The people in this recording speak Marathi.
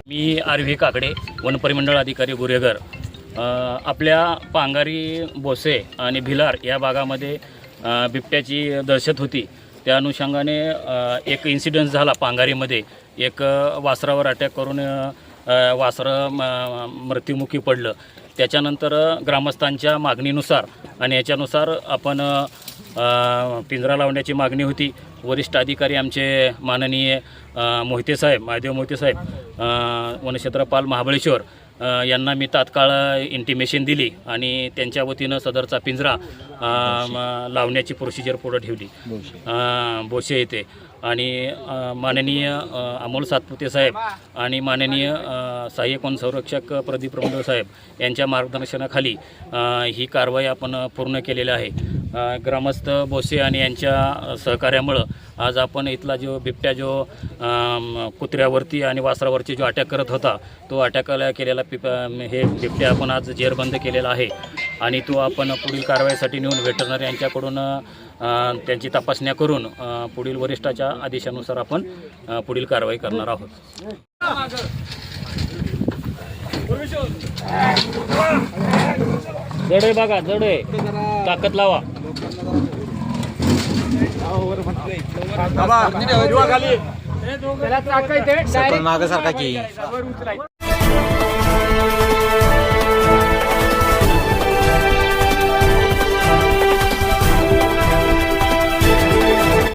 मी आर.व्ही. काकडे, वनपरिमंडळ अधिकारी गुरेघर. आपल्या पांगारी, बोसे आणि भिलार या भागामध्ये बिबट्याची दहशत होती. त्या अनुषंगाने एक इन्सिडेंट झाला पांगारीमध्ये. एक वासरावर अटॅक करून वासरं मृत्युमुखी पडलं. त्याच्यानंतर ग्रामस्थांच्या मागणीनुसार आणि याच्यानुसार आपण पिंजरा लावण्याची मागणी होती. वरिष्ठ अधिकारी आमचे माननीय मोहिते साहेब, महादेव मोहिते साहेब, वनक्षेत्रपाल महाबळेश्वर यांना मी तात्काळ इंटिमेशन दिली आणि त्यांच्या वतीनं सदरचा पिंजरा लावण्याची प्रोसिजर पुढे ठेवली बोशे येथे. आणि माननीय अमोल सातपुते साहेब आणि माननीय सहाय्यक वन संरक्षक प्रदीप रमदे साहेब यांच्या मार्गदर्शनाखाली ही कारवाई आपण पूर्ण केलेली आहे. ग्रामस्थ बोसे आणि यांच्या सहकार्यामुळं आज आपण इथला जो बिबट्या जो कुत्र्यावरती आणि वासरावरती जो अटॅक करत होता तो अटॅक केलेला हे बिबट्या आपण आज जेरबंद केलेला आहे. आणि तो आपण पुढील कारवाईसाठी नेऊन व्हेटरनरी यांच्याकडून त्यांची तपासण्या करून पुढील वरिष्ठाच्या आदेशानुसार आपण पुढील कारवाई करणार आहोत. जड आहे बघा, जड आहे, ताकद लावा. मागं सारखा की